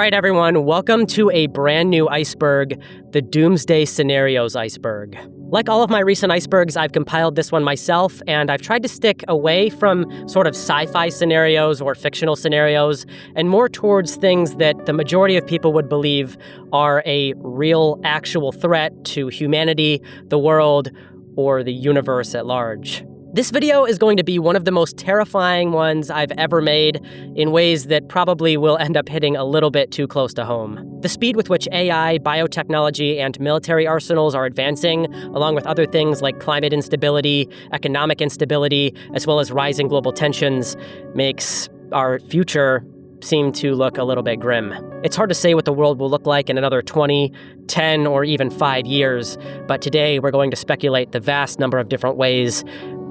right, everyone, welcome to a brand new iceberg, the Doomsday Scenarios Iceberg. Like all of my recent icebergs, I've compiled this one myself, and I've tried to stick away from sort of sci-fi scenarios or fictional scenarios, and more towards things that the majority of people would believe are a real, actual threat to humanity, the world, or the universe at large. This video is going to be one of the most terrifying ones I've ever made in ways that probably will end up hitting a little bit too close to home. The speed with which AI, biotechnology, and military arsenals are advancing, along with other things like climate instability, economic instability, as well as rising global tensions, makes our future seem to look a little bit grim. It's hard to say what the world will look like in another 20, 10, or even 5 years, but today we're going to speculate the vast number of different ways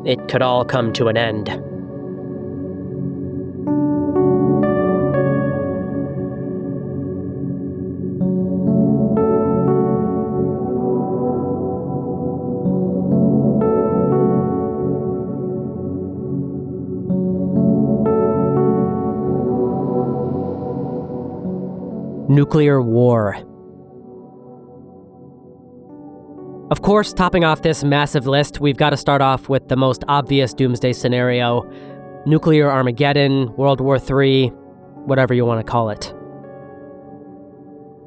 it could all come to an end. Nuclear war. Of course, topping off this massive list, we've got to start off with the most obvious doomsday scenario: nuclear Armageddon, World War III, whatever you want to call it.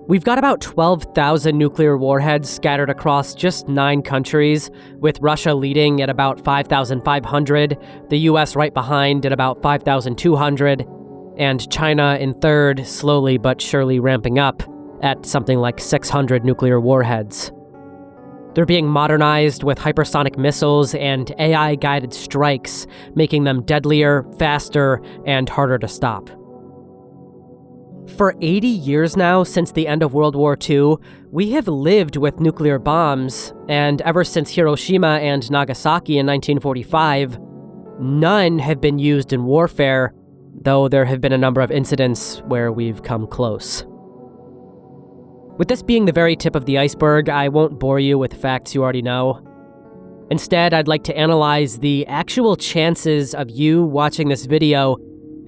We've got about 12,000 nuclear warheads scattered across just 9 countries, with Russia leading at about 5,500, the US right behind at about 5,200, and China in third, slowly but surely ramping up at something like 600 nuclear warheads. They're being modernized with hypersonic missiles and AI-guided strikes, making them deadlier, faster, and harder to stop. For 80 years now, since the end of World War II, we have lived with nuclear bombs, and ever since Hiroshima and Nagasaki in 1945, none have been used in warfare, though there have been a number of incidents where we've come close. With this being the very tip of the iceberg, I won't bore you with facts you already know. Instead, I'd like to analyze the actual chances of you watching this video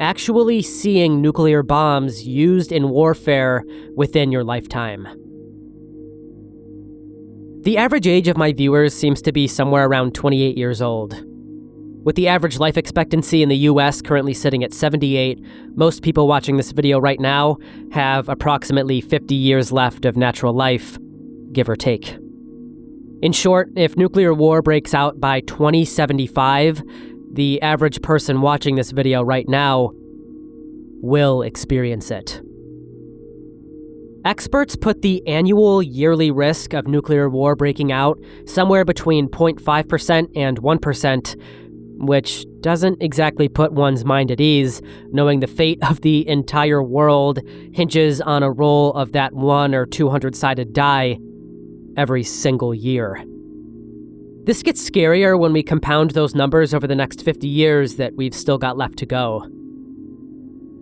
actually seeing nuclear bombs used in warfare within your lifetime. The average age of my viewers seems to be somewhere around 28 years old. With the average life expectancy in the US currently sitting at 78, most people watching this video right now have approximately 50 years left of natural life, give or take. In short, if nuclear war breaks out by 2075, the average person watching this video right now will experience it. Experts put the annual yearly risk of nuclear war breaking out somewhere between 0.5% and 1%, which doesn't exactly put one's mind at ease, knowing the fate of the entire world hinges on a roll of that 1 or 200-sided die every single year. This gets scarier when we compound those numbers over the next 50 years that we've still got left to go.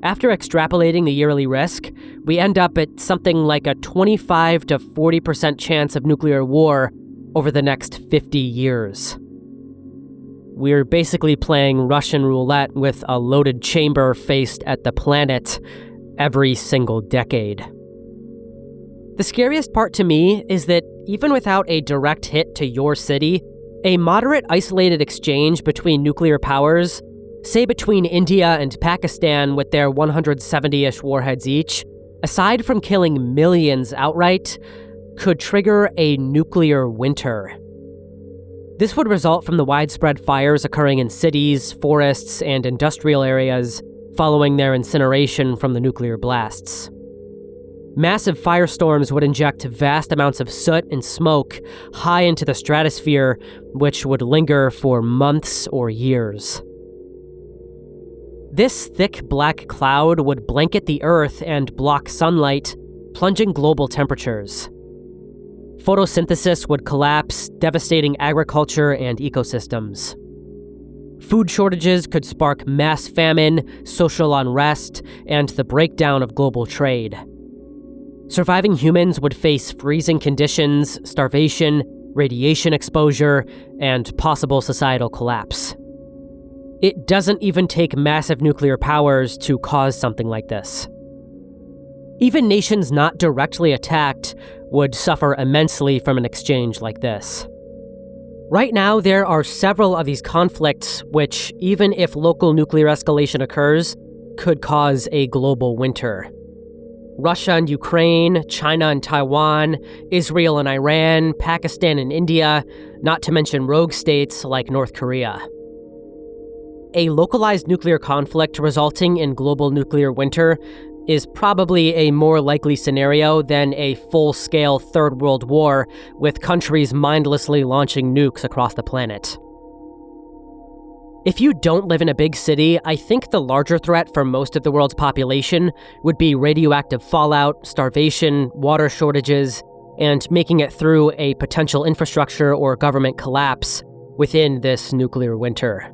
After extrapolating the yearly risk, we end up at something like a 25 to 40% chance of nuclear war over the next 50 years. We're basically playing Russian roulette with a loaded chamber faced at the planet every single decade. The scariest part to me is that even without a direct hit to your city, a moderate isolated exchange between nuclear powers, say between India and Pakistan with their 170-ish warheads each, aside from killing millions outright, could trigger a nuclear winter. This would result from the widespread fires occurring in cities, forests, and industrial areas following their incineration from the nuclear blasts. Massive firestorms would inject vast amounts of soot and smoke high into the stratosphere, which would linger for months or years. This thick black cloud would blanket the Earth and block sunlight, plunging global temperatures. Photosynthesis would collapse, devastating agriculture and ecosystems. Food shortages could spark mass famine, social unrest, and the breakdown of global trade. Surviving humans would face freezing conditions, starvation, radiation exposure, and possible societal collapse. It doesn't even take massive nuclear powers to cause something like this. Even nations not directly attacked would suffer immensely from an exchange like this. Right now, there are several of these conflicts which, even if local nuclear escalation occurs, could cause a global winter. Russia and Ukraine, China and Taiwan, Israel and Iran, Pakistan and India, not to mention rogue states like North Korea. A localized nuclear conflict resulting in global nuclear winter is probably a more likely scenario than a full-scale Third World War with countries mindlessly launching nukes across the planet. If you don't live in a big city, I think the larger threat for most of the world's population would be radioactive fallout, starvation, water shortages, and making it through a potential infrastructure or government collapse within this nuclear winter.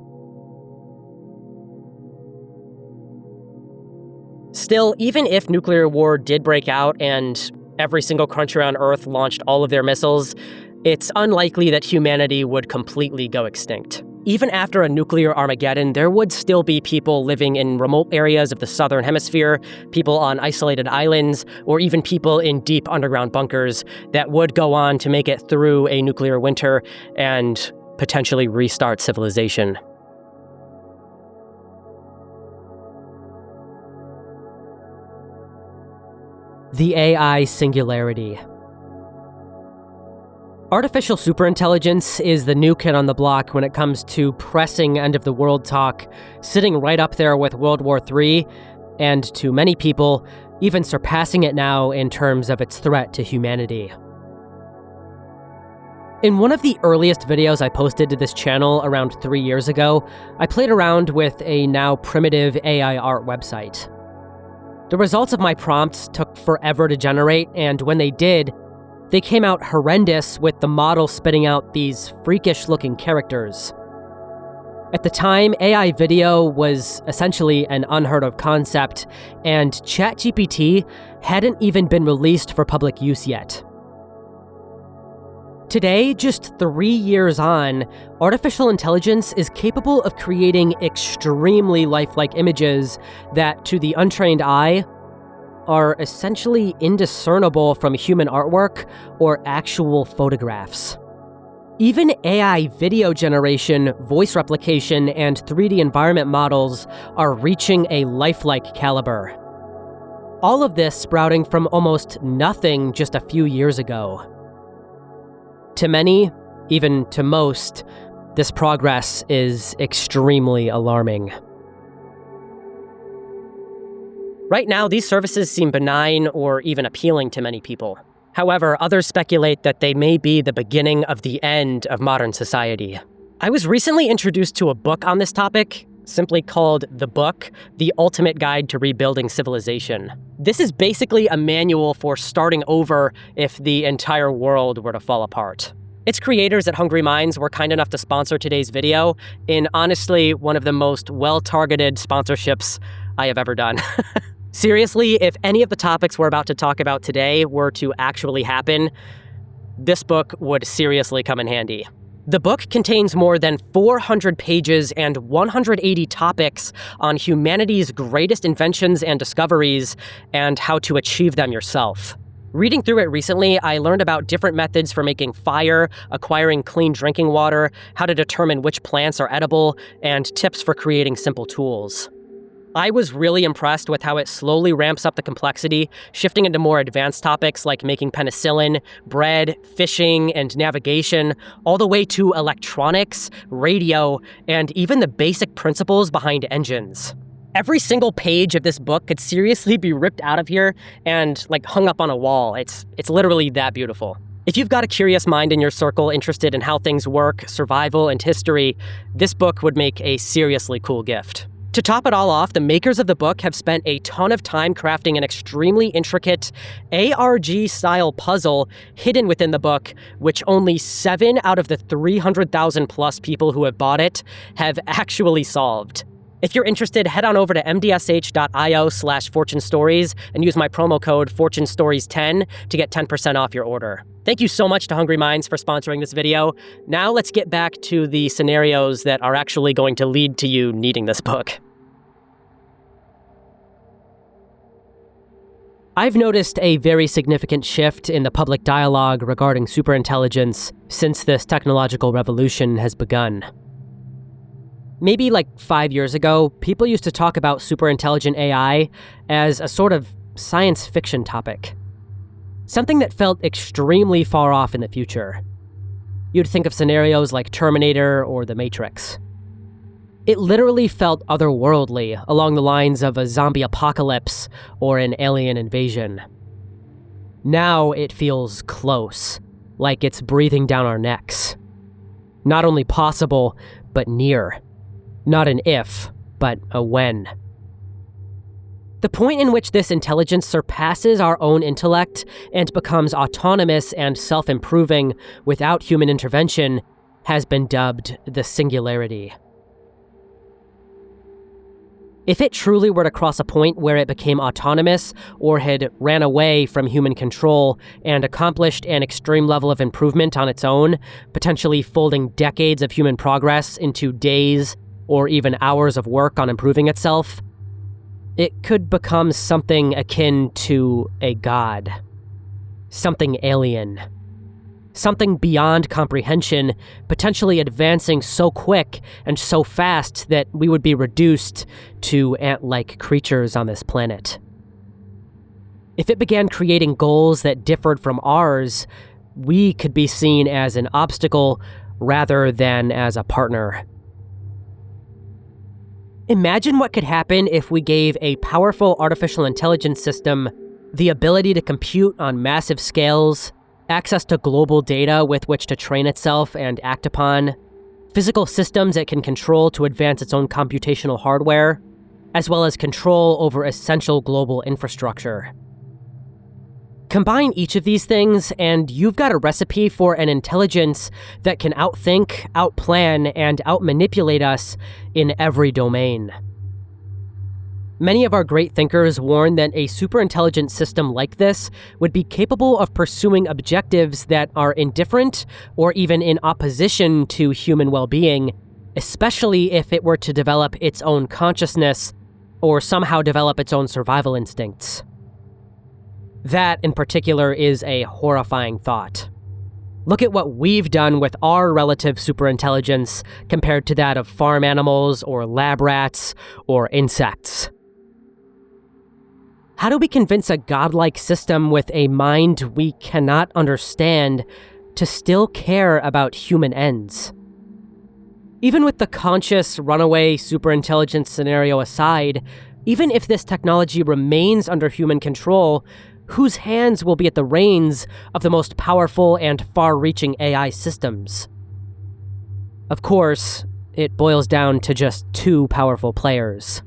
Still, even if nuclear war did break out and every single country on Earth launched all of their missiles, it's unlikely that humanity would completely go extinct. Even after a nuclear Armageddon, there would still be people living in remote areas of the southern hemisphere, people on isolated islands, or even people in deep underground bunkers that would go on to make it through a nuclear winter and potentially restart civilization. The AI Singularity. Artificial superintelligence is the new kid on the block when it comes to pressing end-of-the-world talk, sitting right up there with World War III, and to many people, even surpassing it now in terms of its threat to humanity. In one of the earliest videos I posted to this channel around 3 years ago, I played around with a now primitive AI art website. The results of my prompts took forever to generate, and when they did, they came out horrendous with the model spitting out these freakish-looking characters. At the time, AI video was essentially an unheard-of concept, and ChatGPT hadn't even been released for public use yet. Today, just 3 years on, artificial intelligence is capable of creating extremely lifelike images that, to the untrained eye, are essentially indiscernible from human artwork or actual photographs. Even AI video generation, voice replication, and 3D environment models are reaching a lifelike caliber. All of this sprouting from almost nothing just a few years ago. To many, even to most, this progress is extremely alarming. Right now, these services seem benign or even appealing to many people. However, others speculate that they may be the beginning of the end of modern society. I was recently introduced to a book on this topic, simply called The Book, The Ultimate Guide to Rebuilding Civilization. This is basically a manual for starting over if the entire world were to fall apart. Its creators at Hungry Minds were kind enough to sponsor today's video in honestly one of the most well-targeted sponsorships I have ever done. Seriously, if any of the topics we're about to talk about today were to actually happen, this book would seriously come in handy. The book contains more than 400 pages and 180 topics on humanity's greatest inventions and discoveries and how to achieve them yourself. Reading through it recently, I learned about different methods for making fire, acquiring clean drinking water, how to determine which plants are edible, and tips for creating simple tools. I was really impressed with how it slowly ramps up the complexity, shifting into more advanced topics like making penicillin, bread, fishing, and navigation, all the way to electronics, radio, and even the basic principles behind engines. Every single page of this book could seriously be ripped out of here and hung up on a wall. It's literally that beautiful. If you've got a curious mind in your circle interested in how things work, survival, and history, this book would make a seriously cool gift. To top it all off, the makers of the book have spent a ton of time crafting an extremely intricate ARG-style puzzle hidden within the book, which only 7 out of the 300,000 plus people who have bought it have actually solved. If you're interested, head on over to mdsh.io/fortunestories and use my promo code FortuneStories10 to get 10% off your order. Thank you so much to Hungry Minds for sponsoring this video. Now let's get back to the scenarios that are actually going to lead to you needing this book. I've noticed a very significant shift in the public dialogue regarding superintelligence since this technological revolution has begun. Maybe like 5 years ago, people used to talk about superintelligent AI as a sort of science fiction topic. Something that felt extremely far off in the future. You'd think of scenarios like Terminator or The Matrix. It literally felt otherworldly, along the lines of a zombie apocalypse or an alien invasion. Now it feels close, like it's breathing down our necks. Not only possible, but near. Not an if, but a when. The point in which this intelligence surpasses our own intellect and becomes autonomous and self-improving without human intervention has been dubbed the Singularity. If it truly were to cross a point where it became autonomous or had ran away from human control and accomplished an extreme level of improvement on its own, potentially folding decades of human progress into days or even hours of work on improving itself, it could become something akin to a god. Something alien. Something beyond comprehension, potentially advancing so quick and so fast that we would be reduced to ant-like creatures on this planet. If it began creating goals that differed from ours, we could be seen as an obstacle rather than as a partner. Imagine what could happen if we gave a powerful artificial intelligence system the ability to compute on massive scales, access to global data with which to train itself and act upon, physical systems it can control to advance its own computational hardware, as well as control over essential global infrastructure. Combine each of these things, and you've got a recipe for an intelligence that can outthink, outplan, and outmanipulate us in every domain. Many of our great thinkers warn that a superintelligent system like this would be capable of pursuing objectives that are indifferent or even in opposition to human well-being, especially if it were to develop its own consciousness or somehow develop its own survival instincts. That, in particular, is a horrifying thought. Look at what we've done with our relative superintelligence compared to that of farm animals or lab rats or insects. How do we convince a godlike system with a mind we cannot understand to still care about human ends? Even with the conscious runaway superintelligence scenario aside, even if this technology remains under human control, whose hands will be at the reins of the most powerful and far-reaching AI systems? Of course, it boils down to just two powerful players.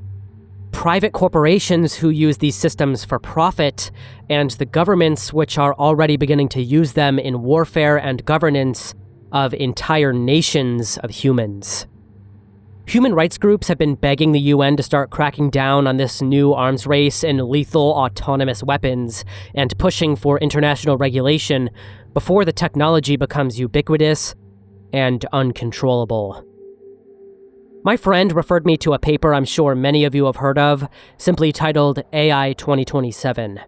Private corporations who use these systems for profit, and the governments which are already beginning to use them in warfare and governance of entire nations of humans. Human rights groups have been begging the UN to start cracking down on this new arms race in lethal autonomous weapons and pushing for international regulation before the technology becomes ubiquitous and uncontrollable. My friend referred me to a paper I'm sure many of you have heard of, simply titled AI 2027.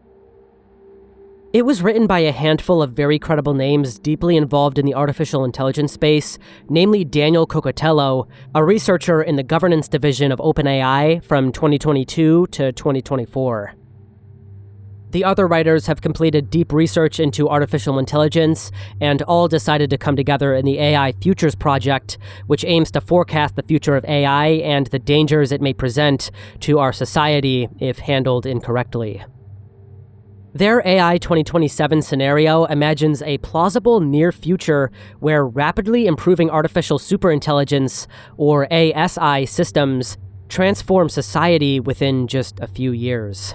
It was written by a handful of very credible names deeply involved in the artificial intelligence space, namely Daniel Cocotello, a researcher in the governance division of OpenAI from 2022 to 2024. The other writers have completed deep research into artificial intelligence and all decided to come together in the AI Futures Project, which aims to forecast the future of AI and the dangers it may present to our society if handled incorrectly. Their AI 2027 scenario imagines a plausible near future where rapidly improving artificial superintelligence, or ASI, systems transform society within just a few years.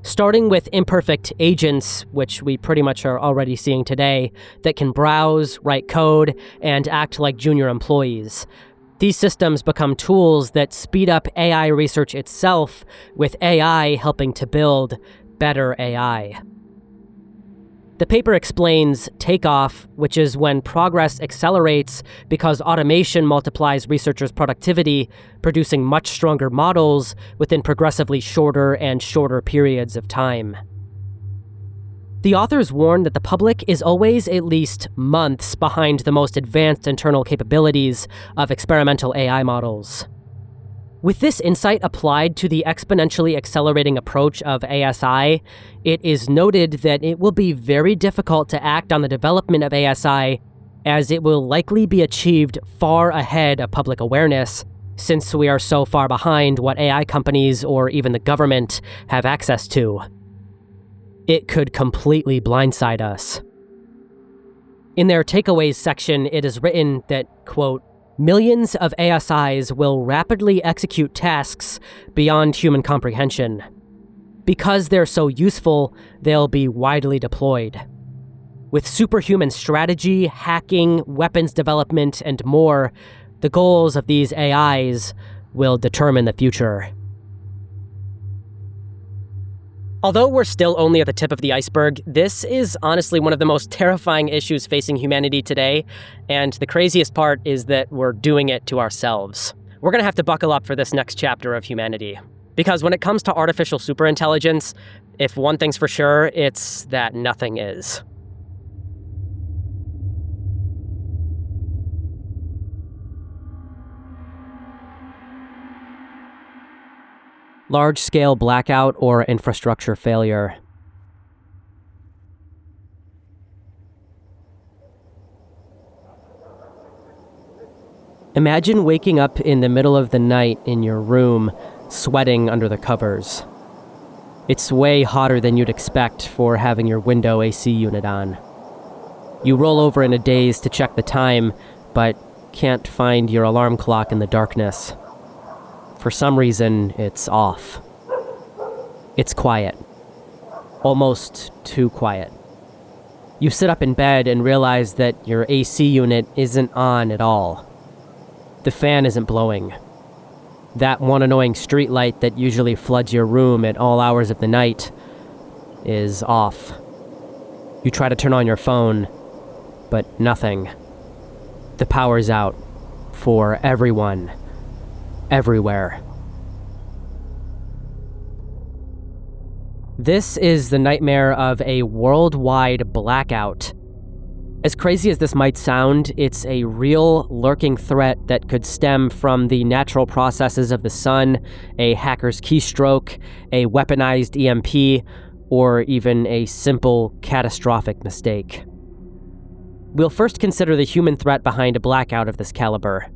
Starting with imperfect agents, which we pretty much are already seeing today, that can browse, write code, and act like junior employees. These systems become tools that speed up AI research itself, with AI helping to build better AI. The paper explains takeoff, which is when progress accelerates because automation multiplies researchers' productivity, producing much stronger models within progressively shorter and shorter periods of time. The authors warn that the public is always at least months behind the most advanced internal capabilities of experimental AI models. With this insight applied to the exponentially accelerating approach of ASI, it is noted that it will be very difficult to act on the development of ASI, as it will likely be achieved far ahead of public awareness, since we are so far behind what AI companies or even the government have access to. It could completely blindside us. In their takeaways section, it is written that, quote, millions of ASIs will rapidly execute tasks beyond human comprehension. Because they're so useful, they'll be widely deployed. With superhuman strategy, hacking, weapons development, and more, the goals of these AIs will determine the future. Although we're still only at the tip of the iceberg, this is honestly one of the most terrifying issues facing humanity today, and the craziest part is that we're doing it to ourselves. We're gonna have to buckle up for this next chapter of humanity. Because when it comes to artificial superintelligence, if one thing's for sure, it's that nothing is. Large-scale blackout or infrastructure failure. Imagine waking up in the middle of the night in your room, sweating under the covers. It's way hotter than you'd expect for having your window AC unit on. You roll over in a daze to check the time, but can't find your alarm clock in the darkness. For some reason, it's off. It's quiet. Almost too quiet. You sit up in bed and realize that your AC unit isn't on at all. The fan isn't blowing. That one annoying streetlight that usually floods your room at all hours of the night is off. You try to turn on your phone, but nothing. The power's out. For everyone. Everywhere. This is the nightmare of a worldwide blackout. As crazy as this might sound, it's a real lurking threat that could stem from the natural processes of the sun, a hacker's keystroke, a weaponized EMP, or even a simple catastrophic mistake. We'll first consider the human threat behind a blackout of this caliber.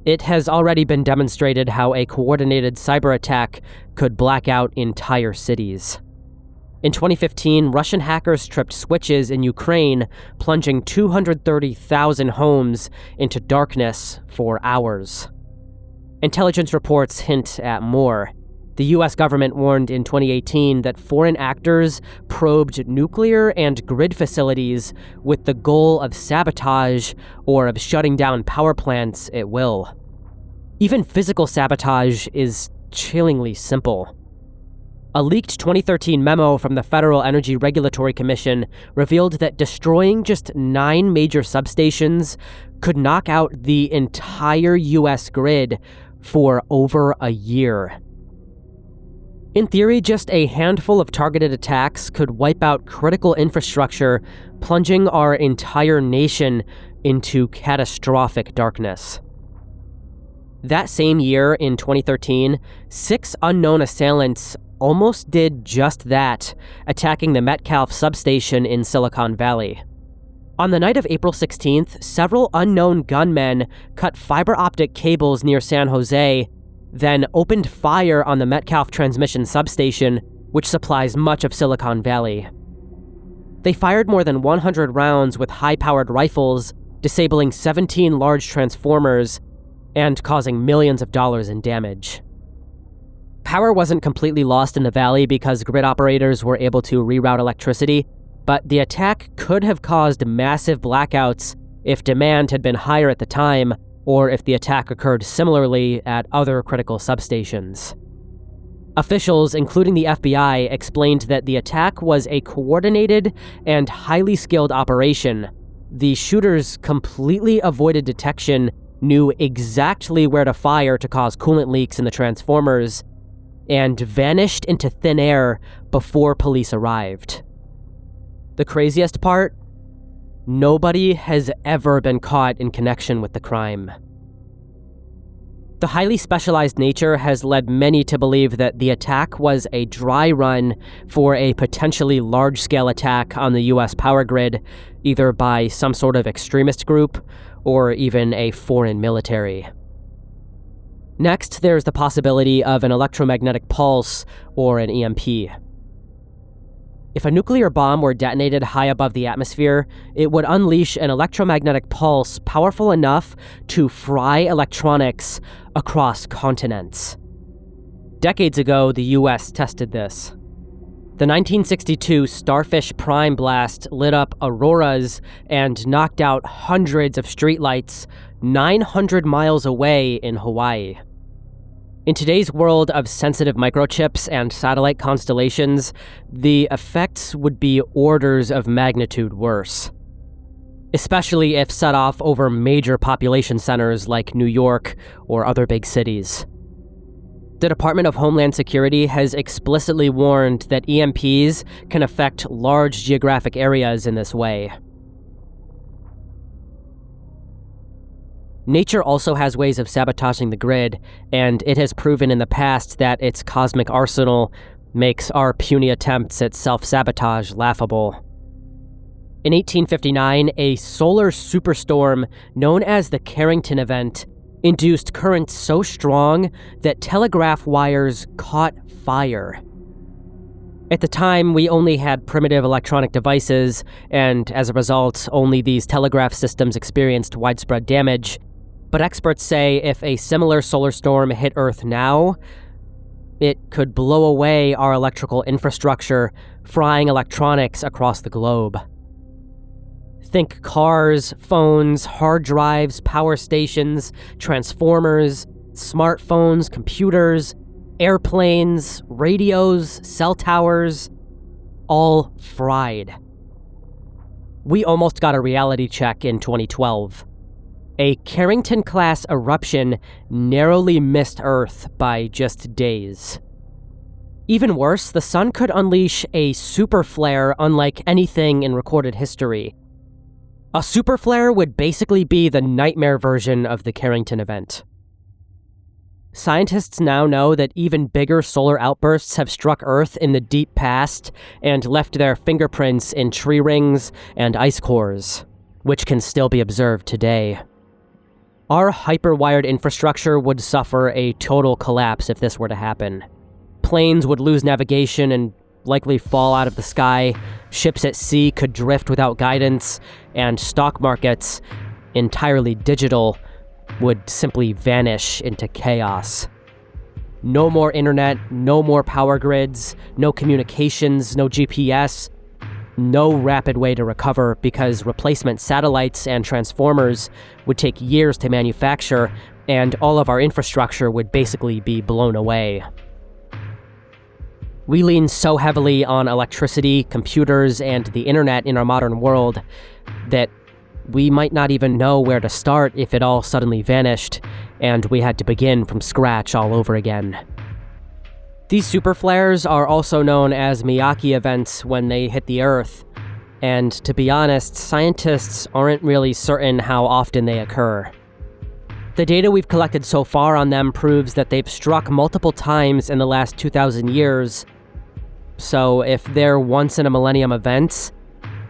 It has already been demonstrated how a coordinated cyber attack could black out entire cities. In 2015, Russian hackers tripped switches in Ukraine, plunging 230,000 homes into darkness for hours. Intelligence reports hint at more. The US government warned in 2018 that foreign actors probed nuclear and grid facilities with the goal of sabotage or of shutting down power plants at will. Even physical sabotage is chillingly simple. A leaked 2013 memo from the Federal Energy Regulatory Commission revealed that destroying just 9 major substations could knock out the entire US grid for over a year. In theory, just a handful of targeted attacks could wipe out critical infrastructure, plunging our entire nation into catastrophic darkness. That same year, in 2013, 6 unknown assailants almost did just that, attacking the Metcalfe substation in Silicon Valley. On the night of April 16th, several unknown gunmen cut fiber optic cables near San Jose, then opened fire on the Metcalfe transmission substation, which supplies much of Silicon Valley. They fired more than 100 rounds with high-powered rifles, disabling 17 large transformers and causing millions of dollars in damage. Power wasn't completely lost in the valley because grid operators were able to reroute electricity, but the attack could have caused massive blackouts if demand had been higher at the time, or if the attack occurred similarly at other critical substations. Officials, including the FBI, explained that the attack was a coordinated and highly skilled operation. The shooters completely avoided detection, knew exactly where to fire to cause coolant leaks in the transformers, and vanished into thin air before police arrived. The craziest part? Nobody has ever been caught in connection with the crime. The highly specialized nature has led many to believe that the attack was a dry run for a potentially large-scale attack on the US power grid, either by some sort of extremist group or even a foreign military. Next, there's the possibility of an electromagnetic pulse or an EMP. If a nuclear bomb were detonated high above the atmosphere, it would unleash an electromagnetic pulse powerful enough to fry electronics across continents. Decades ago, the US tested this. The 1962 Starfish Prime blast lit up auroras and knocked out hundreds of streetlights 900 miles away in Hawaii. In today's world of sensitive microchips and satellite constellations, the effects would be orders of magnitude worse, especially if set off over major population centers like New York or other big cities. The Department of Homeland Security has explicitly warned that EMPs can affect large geographic areas in this way. Nature also has ways of sabotaging the grid, and it has proven in the past that its cosmic arsenal makes our puny attempts at self-sabotage laughable. In 1859, a solar superstorm known as the Carrington event induced currents so strong that telegraph wires caught fire. At the time, we only had primitive electronic devices, and as a result, only these telegraph systems experienced widespread damage. But experts say if a similar solar storm hit Earth now, it could blow away our electrical infrastructure, frying electronics across the globe. Think cars, phones, hard drives, power stations, transformers, smartphones, computers, airplanes, radios, cell towers, all fried. We almost got a reality check in 2012. A Carrington-class eruption narrowly missed Earth by just days. Even worse, the sun could unleash a super flare unlike anything in recorded history. A super flare would basically be the nightmare version of the Carrington event. Scientists now know that even bigger solar outbursts have struck Earth in the deep past and left their fingerprints in tree rings and ice cores, which can still be observed today. Our hyper-wired infrastructure would suffer a total collapse if this were to happen. Planes would lose navigation and likely fall out of the sky, ships at sea could drift without guidance, and stock markets, entirely digital, would simply vanish into chaos. No more internet, no more power grids, no communications, no GPS, no rapid way to recover because replacement satellites and transformers would take years to manufacture, and all of our infrastructure would basically be blown away. We lean so heavily on electricity, computers, and the internet in our modern world that we might not even know where to start if it all suddenly vanished, and we had to begin from scratch all over again. These super flares are also known as Miyake events when they hit the Earth, and to be honest, scientists aren't really certain how often they occur. The data we've collected so far on them proves that they've struck multiple times in the last 2,000 years, so if they're once-in-a-millennium events,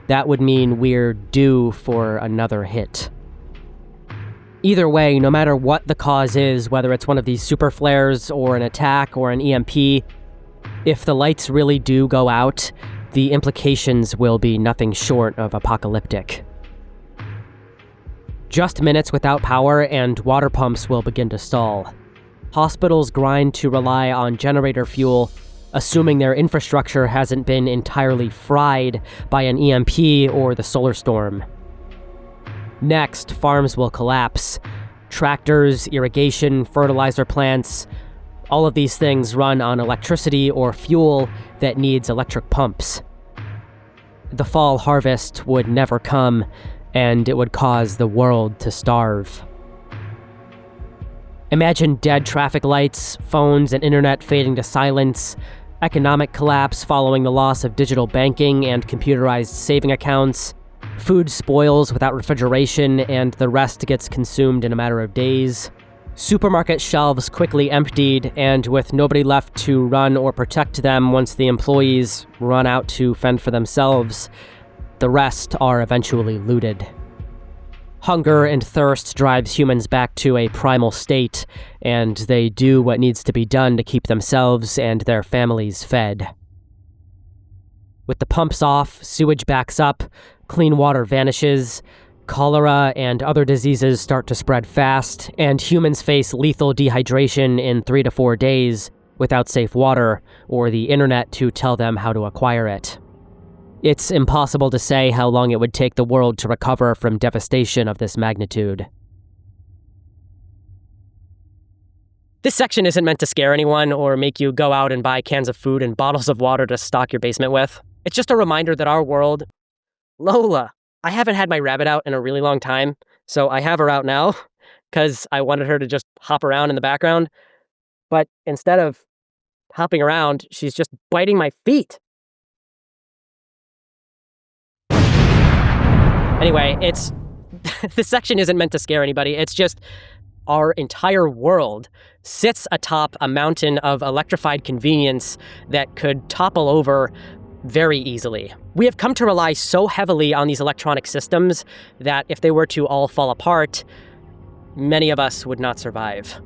that would mean we're due for another hit. Either way, no matter what the cause is, whether it's one of these super flares or an attack or an EMP, if the lights really do go out, the implications will be nothing short of apocalyptic. Just minutes without power and water pumps will begin to stall. Hospitals grind to rely on generator fuel, assuming their infrastructure hasn't been entirely fried by an EMP or the solar storm. Next, farms will collapse. Tractors, irrigation, fertilizer plants, All of these things run on electricity or fuel that needs electric pumps. The fall harvest would never come, and it would cause the world to starve. Imagine dead traffic lights, phones and internet fading to silence, economic collapse following the loss of digital banking and computerized saving accounts, food spoils without refrigeration and the rest gets consumed in a matter of days, supermarket shelves quickly emptied and with nobody left to run or protect them once the employees run out to fend for themselves. The rest are eventually looted. Hunger and thirst drives humans back to a primal state, and they do what needs to be done to keep themselves and their families fed. With the pumps off, sewage backs up, clean water vanishes, cholera and other diseases start to spread fast, and humans face lethal dehydration in 3 to 4 days without safe water or the internet to tell them how to acquire it. It's impossible to say how long it would take the world to recover from devastation of this magnitude. This section isn't meant to scare anyone or make you go out and buy cans of food and bottles of water to stock your basement with. It's just a reminder that our world... Lola! I haven't had my rabbit out in a really long time, so I have her out now, because I wanted her to just hop around in the background. But instead of hopping around, she's just biting my feet. Anyway, this section isn't meant to scare anybody. It's just our entire world sits atop a mountain of electrified convenience that could topple over very easily. We have come to rely so heavily on these electronic systems that if they were to all fall apart, many of us would not survive.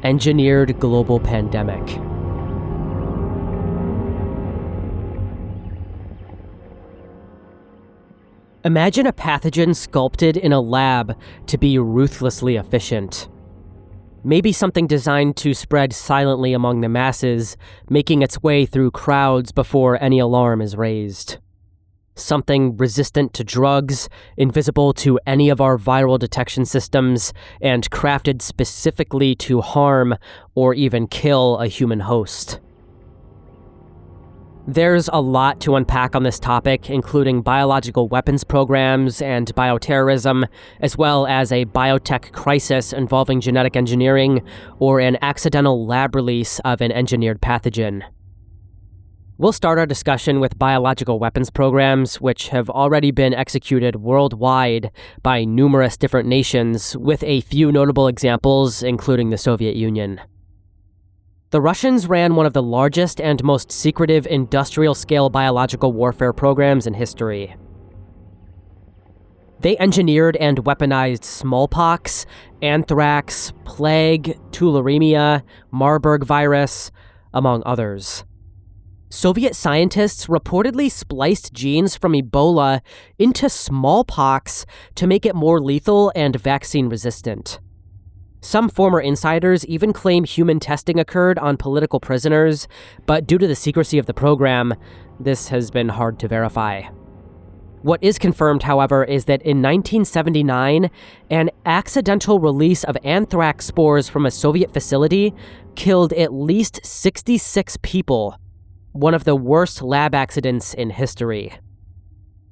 Engineered global pandemic. Imagine a pathogen sculpted in a lab to be ruthlessly efficient. Maybe something designed to spread silently among the masses, making its way through crowds before any alarm is raised. Something resistant to drugs, invisible to any of our viral detection systems, and crafted specifically to harm or even kill a human host. There's a lot to unpack on this topic, including biological weapons programs and bioterrorism, as well as a biotech crisis involving genetic engineering or an accidental lab release of an engineered pathogen. We'll start our discussion with biological weapons programs, which have already been executed worldwide by numerous different nations, with a few notable examples, including the Soviet Union. The Russians ran one of the largest and most secretive industrial-scale biological warfare programs in history. They engineered and weaponized smallpox, anthrax, plague, tularemia, Marburg virus, among others. Soviet scientists reportedly spliced genes from Ebola into smallpox to make it more lethal and vaccine-resistant. Some former insiders even claim human testing occurred on political prisoners, but due to the secrecy of the program, this has been hard to verify. What is confirmed, however, is that in 1979, an accidental release of anthrax spores from a Soviet facility killed at least 66 people, one of the worst lab accidents in history.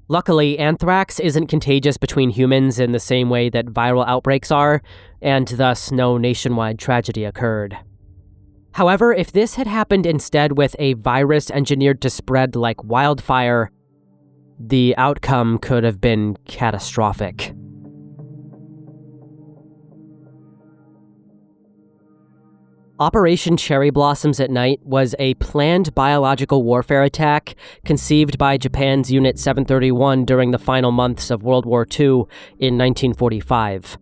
Luckily, anthrax isn't contagious between humans in the same way that viral outbreaks are, and thus no nationwide tragedy occurred. However, if this had happened instead with a virus engineered to spread like wildfire, the outcome could have been catastrophic. Operation Cherry Blossoms at Night was a planned biological warfare attack conceived by Japan's Unit 731 during the final months of World War II in 1945.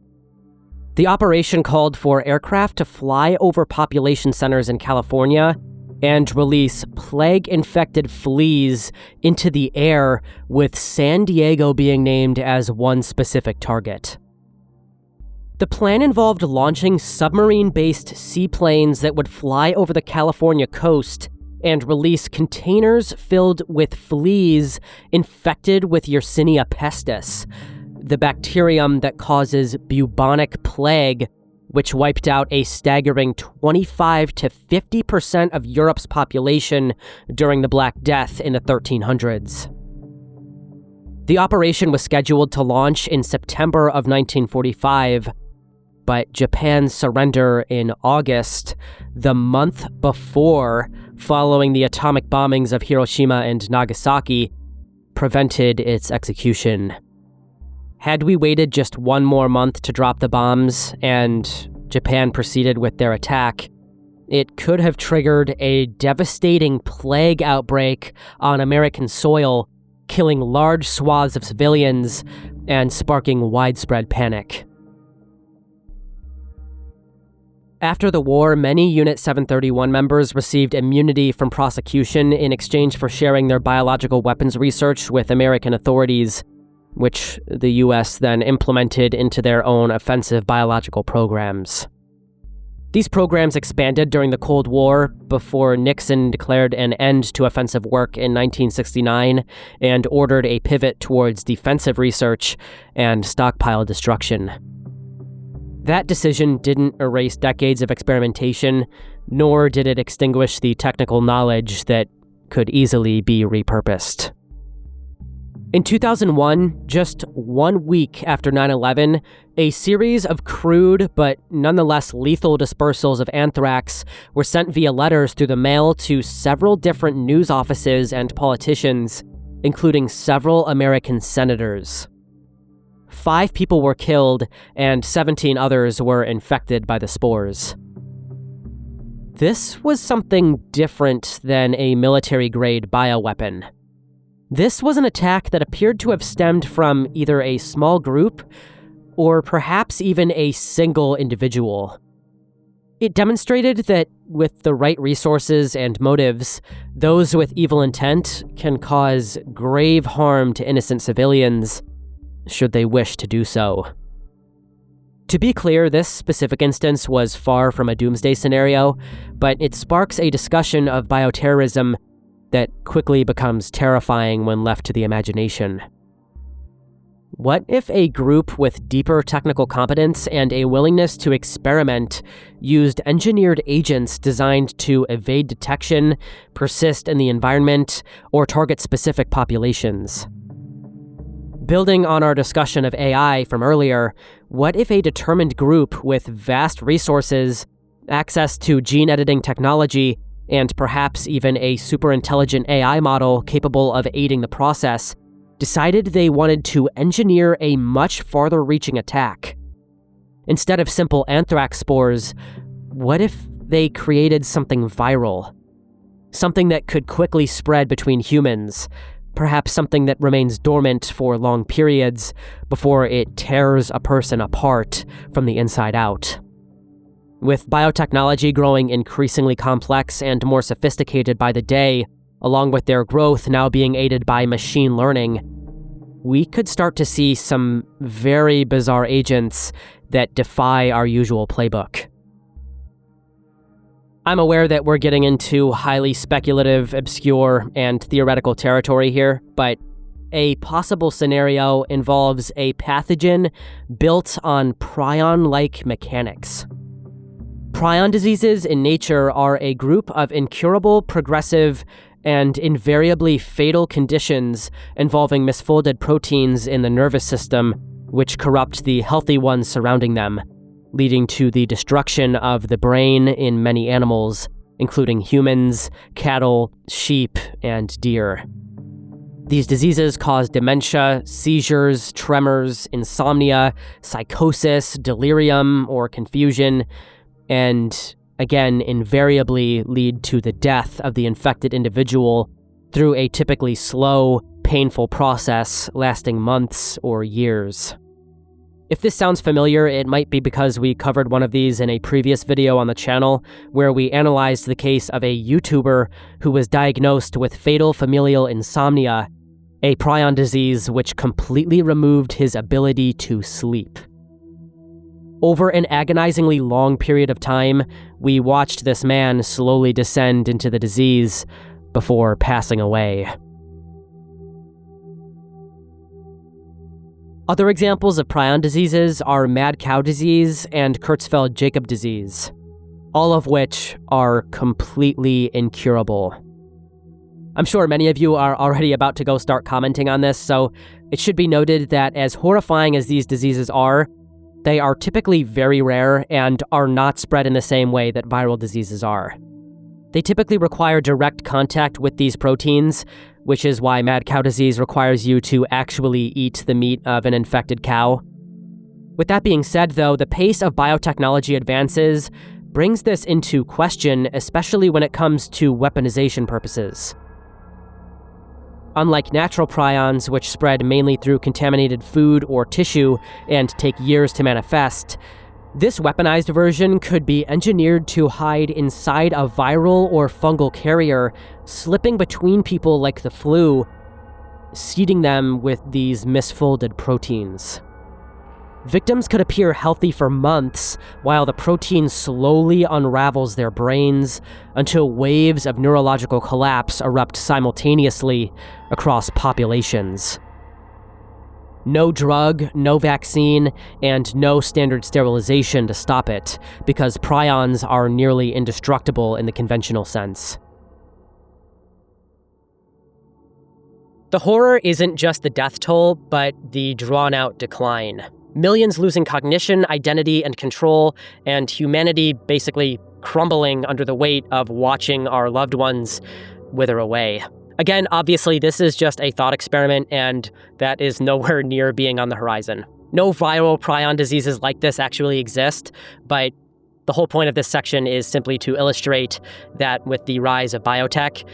The operation called for aircraft to fly over population centers in California and release plague-infected fleas into the air, with San Diego being named as one specific target. The plan involved launching submarine-based seaplanes that would fly over the California coast and release containers filled with fleas infected with Yersinia pestis, the bacterium that causes bubonic plague, which wiped out a staggering 25 to 50% of Europe's population during the Black Death in the 1300s. The operation was scheduled to launch in September of 1945, but Japan's surrender in August, the month before, following the atomic bombings of Hiroshima and Nagasaki, prevented its execution. Had we waited just one more month to drop the bombs and Japan proceeded with their attack, it could have triggered a devastating plague outbreak on American soil, killing large swaths of civilians and sparking widespread panic. After the war, many Unit 731 members received immunity from prosecution in exchange for sharing their biological weapons research with American authorities, which the US then implemented into their own offensive biological programs. These programs expanded during the Cold War before Nixon declared an end to offensive work in 1969 and ordered a pivot towards defensive research and stockpile destruction. That decision didn't erase decades of experimentation, nor did it extinguish the technical knowledge that could easily be repurposed. In 2001, just 1 week after 9/11, a series of crude but nonetheless lethal dispersals of anthrax were sent via letters through the mail to several different news offices and politicians, including several American senators. 5 people were killed, and 17 others were infected by the spores. This was something different than a military-grade bioweapon. This was an attack that appeared to have stemmed from either a small group or perhaps even a single individual. It demonstrated that with the right resources and motives, those with evil intent can cause grave harm to innocent civilians, should they wish to do so. To be clear, this specific instance was far from a doomsday scenario, but it sparks a discussion of bioterrorism that quickly becomes terrifying when left to the imagination. What if a group with deeper technical competence and a willingness to experiment used engineered agents designed to evade detection, persist in the environment, or target specific populations? Building on our discussion of AI from earlier, what if a determined group with vast resources, access to gene editing technology, and perhaps even a superintelligent AI model capable of aiding the process, decided they wanted to engineer a much farther-reaching attack? Instead of simple anthrax spores, what if they created something viral? Something that could quickly spread between humans, perhaps something that remains dormant for long periods before it tears a person apart from the inside out. With biotechnology growing increasingly complex and more sophisticated by the day, along with their growth now being aided by machine learning, we could start to see some very bizarre agents that defy our usual playbook. I'm aware that we're getting into highly speculative, obscure, and theoretical territory here, but a possible scenario involves a pathogen built on prion-like mechanics. Prion diseases in nature are a group of incurable, progressive, and invariably fatal conditions involving misfolded proteins in the nervous system, which corrupt the healthy ones surrounding them, leading to the destruction of the brain in many animals, including humans, cattle, sheep, and deer. These diseases cause dementia, seizures, tremors, insomnia, psychosis, delirium, or confusion, and again, invariably lead to the death of the infected individual through a typically slow, painful process lasting months or years. If this sounds familiar, it might be because we covered one of these in a previous video on the channel, where we analyzed the case of a YouTuber who was diagnosed with fatal familial insomnia, a prion disease which completely removed his ability to sleep. Over an agonizingly long period of time, we watched this man slowly descend into the disease before passing away. Other examples of prion diseases are mad cow disease and Creutzfeldt-Jakob disease, all of which are completely incurable. I'm sure many of you are already about to go start commenting on this, so it should be noted that as horrifying as these diseases are, they are typically very rare and are not spread in the same way that viral diseases are. They typically require direct contact with these proteins, which is why mad cow disease requires you to actually eat the meat of an infected cow. With that being said, though, the pace of biotechnology advances brings this into question, especially when it comes to weaponization purposes. Unlike natural prions, which spread mainly through contaminated food or tissue and take years to manifest, this weaponized version could be engineered to hide inside a viral or fungal carrier, slipping between people like the flu, seeding them with these misfolded proteins. Victims could appear healthy for months while the protein slowly unravels their brains until waves of neurological collapse erupt simultaneously across populations. No drug, no vaccine, and no standard sterilization to stop it, because prions are nearly indestructible in the conventional sense. The horror isn't just the death toll, but the drawn-out decline. Millions losing cognition, identity, and control, and humanity basically crumbling under the weight of watching our loved ones wither away. Again, obviously, this is just a thought experiment, and that is nowhere near being on the horizon. No viral prion diseases like this actually exist, but the whole point of this section is simply to illustrate that with the rise of biotech,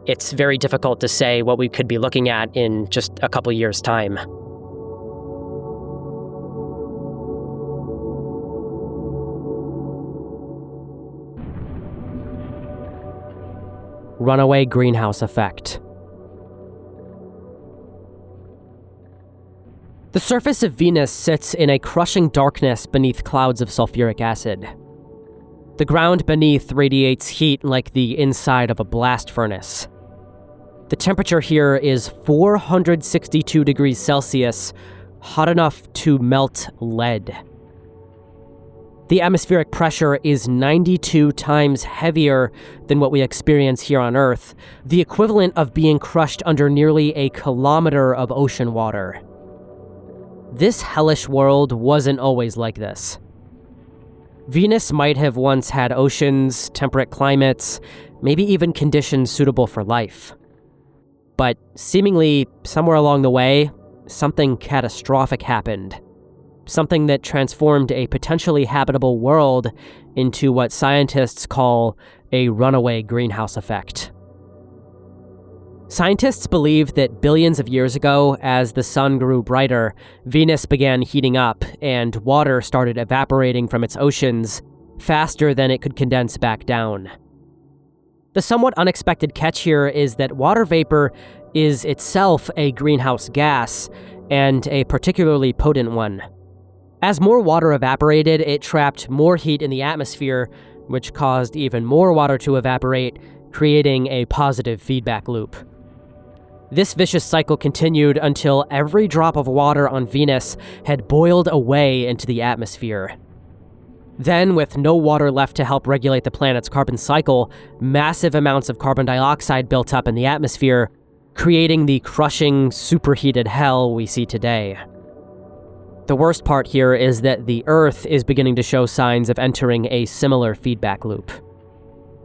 it's very difficult to say what we could be looking at in just a couple years' time. Runaway greenhouse effect. The surface of Venus sits in a crushing darkness beneath clouds of sulfuric acid. The ground beneath radiates heat like the inside of a blast furnace. The temperature here is 462 degrees Celsius, hot enough to melt lead. The atmospheric pressure is 92 times heavier than what we experience here on Earth, the equivalent of being crushed under nearly a kilometer of ocean water. This hellish world wasn't always like this. Venus might have once had oceans, temperate climates, maybe even conditions suitable for life. But seemingly, somewhere along the way, something catastrophic happened. Something that transformed a potentially habitable world into what scientists call a runaway greenhouse effect. Scientists believe that billions of years ago, as the sun grew brighter, Venus began heating up and water started evaporating from its oceans faster than it could condense back down. The somewhat unexpected catch here is that water vapor is itself a greenhouse gas, and a particularly potent one. As more water evaporated, it trapped more heat in the atmosphere, which caused even more water to evaporate, creating a positive feedback loop. This vicious cycle continued until every drop of water on Venus had boiled away into the atmosphere. Then, with no water left to help regulate the planet's carbon cycle, massive amounts of carbon dioxide built up in the atmosphere, creating the crushing, superheated hell we see today. The worst part here is that the Earth is beginning to show signs of entering a similar feedback loop.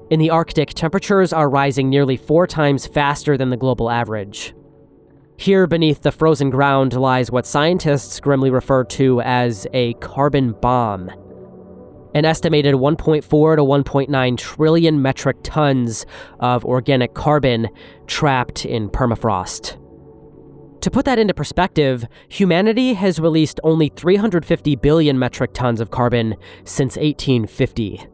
In the Arctic, temperatures are rising nearly 4 times faster than the global average. Here beneath the frozen ground lies what scientists grimly refer to as a carbon bomb. An estimated 1.4 to 1.9 trillion metric tons of organic carbon trapped in permafrost. To put that into perspective, humanity has released only 350 billion metric tons of carbon since 1850.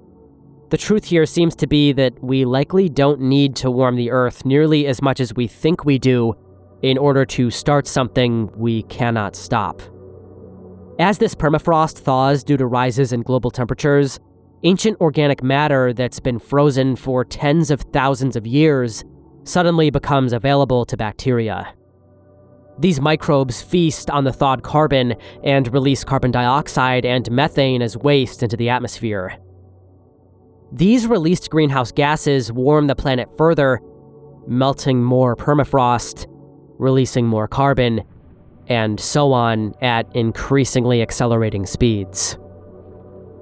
The truth here seems to be that we likely don't need to warm the Earth nearly as much as we think we do in order to start something we cannot stop. As this permafrost thaws due to rises in global temperatures, ancient organic matter that's been frozen for tens of thousands of years suddenly becomes available to bacteria. These microbes feast on the thawed carbon and release carbon dioxide and methane as waste into the atmosphere. These released greenhouse gases warm the planet further, melting more permafrost, releasing more carbon, and so on at increasingly accelerating speeds.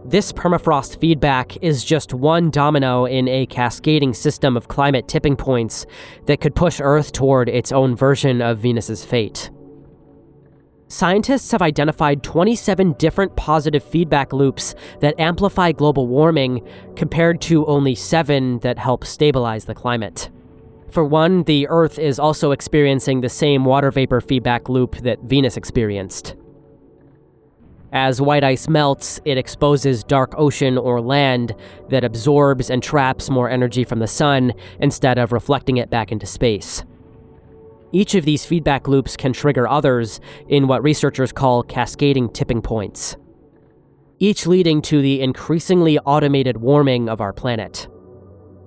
This permafrost feedback is just one domino in a cascading system of climate tipping points that could push Earth toward its own version of Venus's fate. Scientists have identified 27 different positive feedback loops that amplify global warming, compared to only 7 that help stabilize the climate. For one, the Earth is also experiencing the same water vapor feedback loop that Venus experienced. As white ice melts, it exposes dark ocean or land that absorbs and traps more energy from the sun instead of reflecting it back into space. Each of these feedback loops can trigger others in what researchers call cascading tipping points, each leading to the increasingly automated warming of our planet.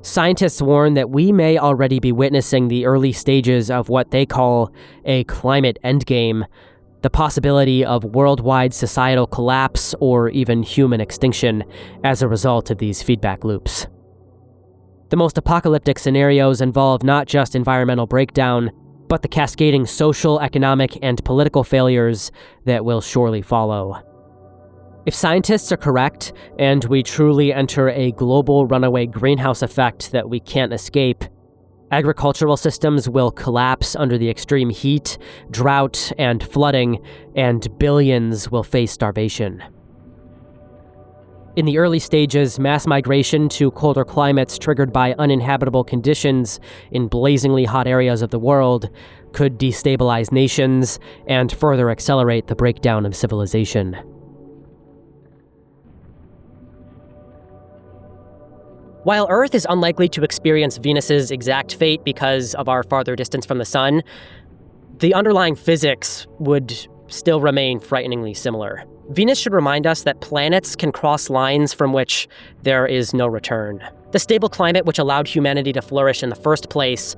Scientists warn that we may already be witnessing the early stages of what they call a climate endgame, the possibility of worldwide societal collapse or even human extinction as a result of these feedback loops. The most apocalyptic scenarios involve not just environmental breakdown, but the cascading social, economic, and political failures that will surely follow. If scientists are correct, and we truly enter a global runaway greenhouse effect that we can't escape, agricultural systems will collapse under the extreme heat, drought, and flooding, and billions will face starvation. In the early stages, mass migration to colder climates triggered by uninhabitable conditions in blazingly hot areas of the world could destabilize nations and further accelerate the breakdown of civilization. While Earth is unlikely to experience Venus's exact fate because of our farther distance from the sun, the underlying physics would still remain frighteningly similar. Venus should remind us that planets can cross lines from which there is no return. The stable climate which allowed humanity to flourish in the first place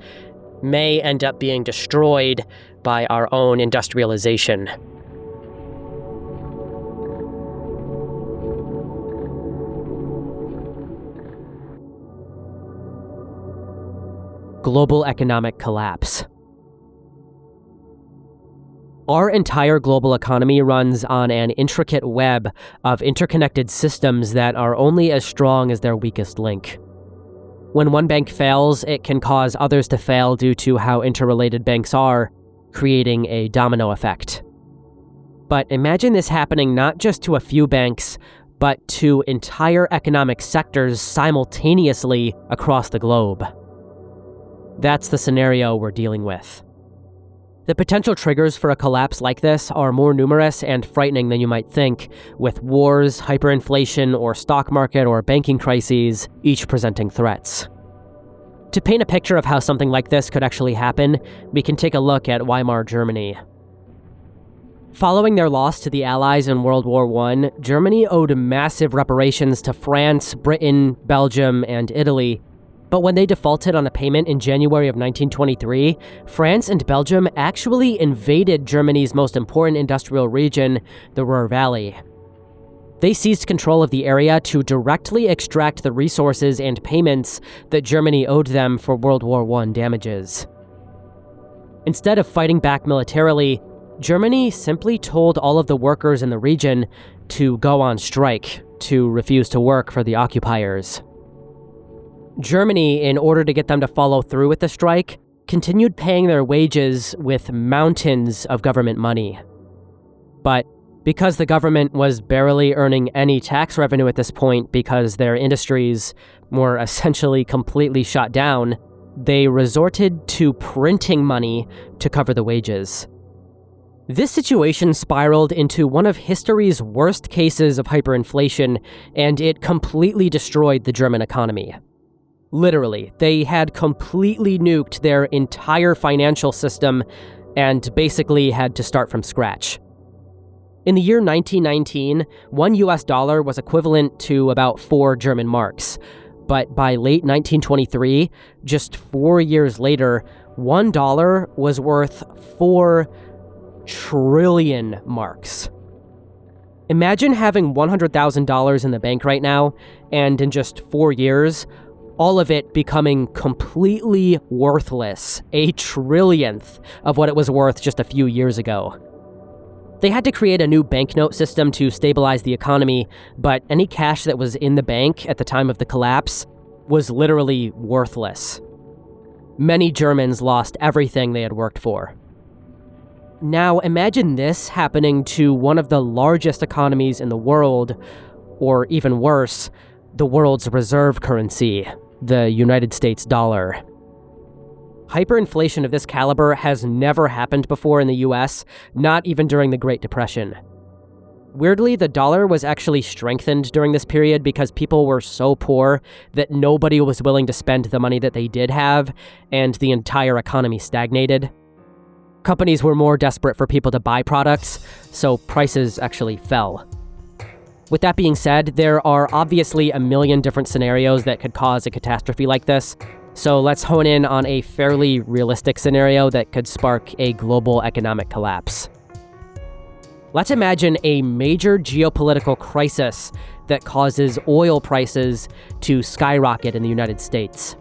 may end up being destroyed by our own industrialization. Global economic collapse. Our entire global economy runs on an intricate web of interconnected systems that are only as strong as their weakest link. When one bank fails, it can cause others to fail due to how interrelated banks are, creating a domino effect. But imagine this happening not just to a few banks, but to entire economic sectors simultaneously across the globe. That's the scenario we're dealing with. The potential triggers for a collapse like this are more numerous and frightening than you might think, with wars, hyperinflation, or stock market or banking crises each presenting threats. To paint a picture of how something like this could actually happen, we can take a look at Weimar Germany. Following their loss to the Allies in World War I, Germany owed massive reparations to France, Britain, Belgium, and Italy. But when they defaulted on a payment in January of 1923, France and Belgium actually invaded Germany's most important industrial region, the Ruhr Valley. They seized control of the area to directly extract the resources and payments that Germany owed them for World War I damages. Instead of fighting back militarily, Germany simply told all of the workers in the region to go on strike, to refuse to work for the occupiers. Germany, in order to get them to follow through with the strike, continued paying their wages with mountains of government money. But because the government was barely earning any tax revenue at this point because their industries were essentially completely shut down, they resorted to printing money to cover the wages. This situation spiraled into one of history's worst cases of hyperinflation, and it completely destroyed the German economy. Literally, they had completely nuked their entire financial system and basically had to start from scratch. In the year 1919, one US dollar was equivalent to about 4 German marks. But by late 1923, just 4 years later, $1 was worth 4 trillion marks. Imagine having $100,000 in the bank right now, and in just 4 years, all of it becoming completely worthless, a trillionth of what it was worth just a few years ago. They had to create a new banknote system to stabilize the economy, but any cash that was in the bank at the time of the collapse was literally worthless. Many Germans lost everything they had worked for. Now imagine this happening to one of the largest economies in the world, or even worse, the world's reserve currency, the United States dollar. Hyperinflation of this caliber has never happened before in the US, not even during the Great Depression. Weirdly, the dollar was actually strengthened during this period because people were so poor that nobody was willing to spend the money that they did have, and the entire economy stagnated. Companies were more desperate for people to buy products, so prices actually fell. With that being said, there are obviously a million different scenarios that could cause a catastrophe like this, so let's hone in on a fairly realistic scenario that could spark a global economic collapse. Let's imagine a major geopolitical crisis that causes oil prices to skyrocket in the United States.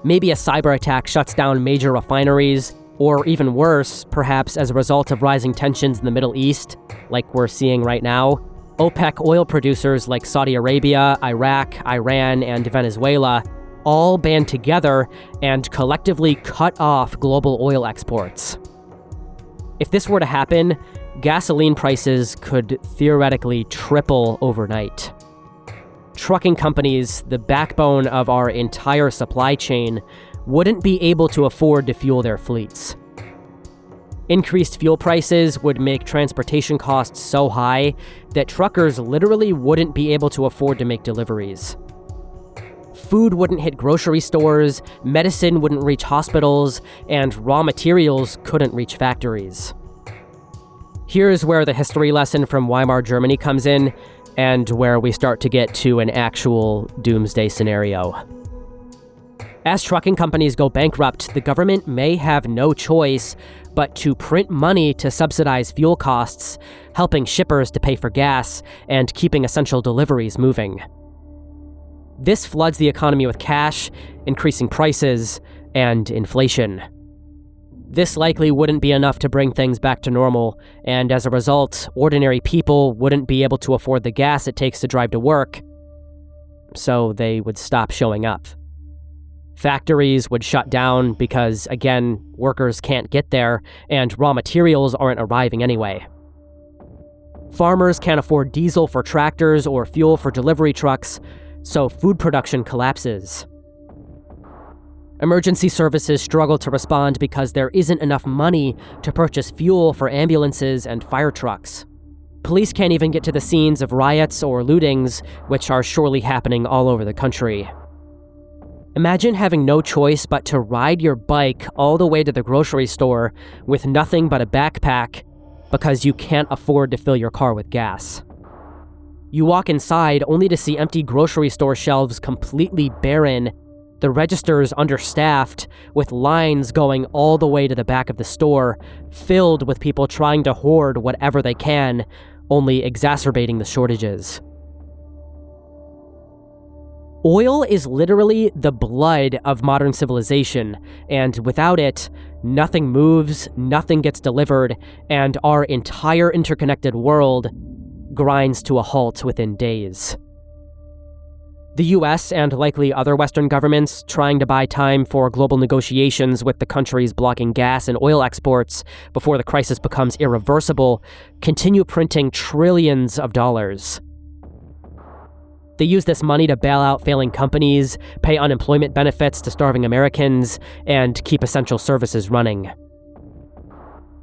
Maybe a cyber attack shuts down major refineries, or even worse, perhaps as a result of rising tensions in the Middle East, like we're seeing right now, OPEC oil producers like Saudi Arabia, Iraq, Iran, and Venezuela all band together and collectively cut off global oil exports. If this were to happen, gasoline prices could theoretically triple overnight. Trucking companies, the backbone of our entire supply chain, wouldn't be able to afford to fuel their fleets. Increased fuel prices would make transportation costs so high that truckers literally wouldn't be able to afford to make deliveries. Food wouldn't hit grocery stores, medicine wouldn't reach hospitals, and raw materials couldn't reach factories. Here's where the history lesson from Weimar Germany comes in, and where we start to get to an actual doomsday scenario. As trucking companies go bankrupt, the government may have no choice but to print money to subsidize fuel costs, helping shippers to pay for gas, and keeping essential deliveries moving. This floods the economy with cash, increasing prices, and inflation. This likely wouldn't be enough to bring things back to normal, and as a result, ordinary people wouldn't be able to afford the gas it takes to drive to work, so they would stop showing up. Factories would shut down because, again, workers can't get there, and raw materials aren't arriving anyway. Farmers can't afford diesel for tractors or fuel for delivery trucks, so food production collapses. Emergency services struggle to respond because there isn't enough money to purchase fuel for ambulances and fire trucks. Police can't even get to the scenes of riots or lootings, which are surely happening all over the country. Imagine having no choice but to ride your bike all the way to the grocery store with nothing but a backpack because you can't afford to fill your car with gas. You walk inside only to see empty grocery store shelves completely barren, the registers understaffed, with lines going all the way to the back of the store, filled with people trying to hoard whatever they can, only exacerbating the shortages. Oil is literally the blood of modern civilization, and without it, nothing moves, nothing gets delivered, and our entire interconnected world grinds to a halt within days. The US and likely other Western governments trying to buy time for global negotiations with the countries blocking gas and oil exports before the crisis becomes irreversible continue printing trillions of dollars. They use this money to bail out failing companies, pay unemployment benefits to starving Americans, and keep essential services running.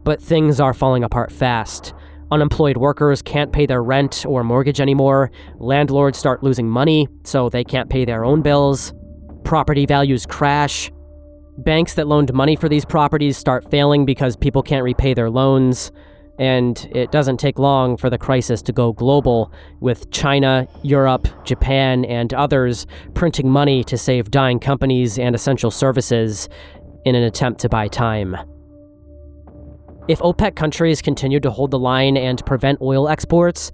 But things are falling apart fast. Unemployed workers can't pay their rent or mortgage anymore, landlords start losing money, so they can't pay their own bills, property values crash, banks that loaned money for these properties start failing because people can't repay their loans, And it doesn't take long for the crisis to go global, with China, Europe, Japan, and others printing money to save dying companies and essential services in an attempt to buy time. If OPEC countries continue to hold the line and prevent oil exports,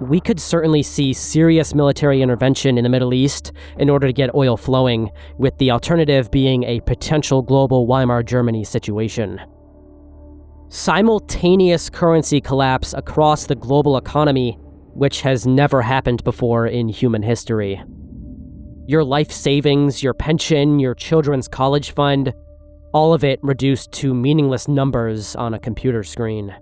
we could certainly see serious military intervention in the Middle East in order to get oil flowing, with the alternative being a potential global Weimar Germany situation. Simultaneous currency collapse across the global economy, which has never happened before in human history. Your life savings, your pension, your children's college fund, all of it reduced to meaningless numbers on a computer screen.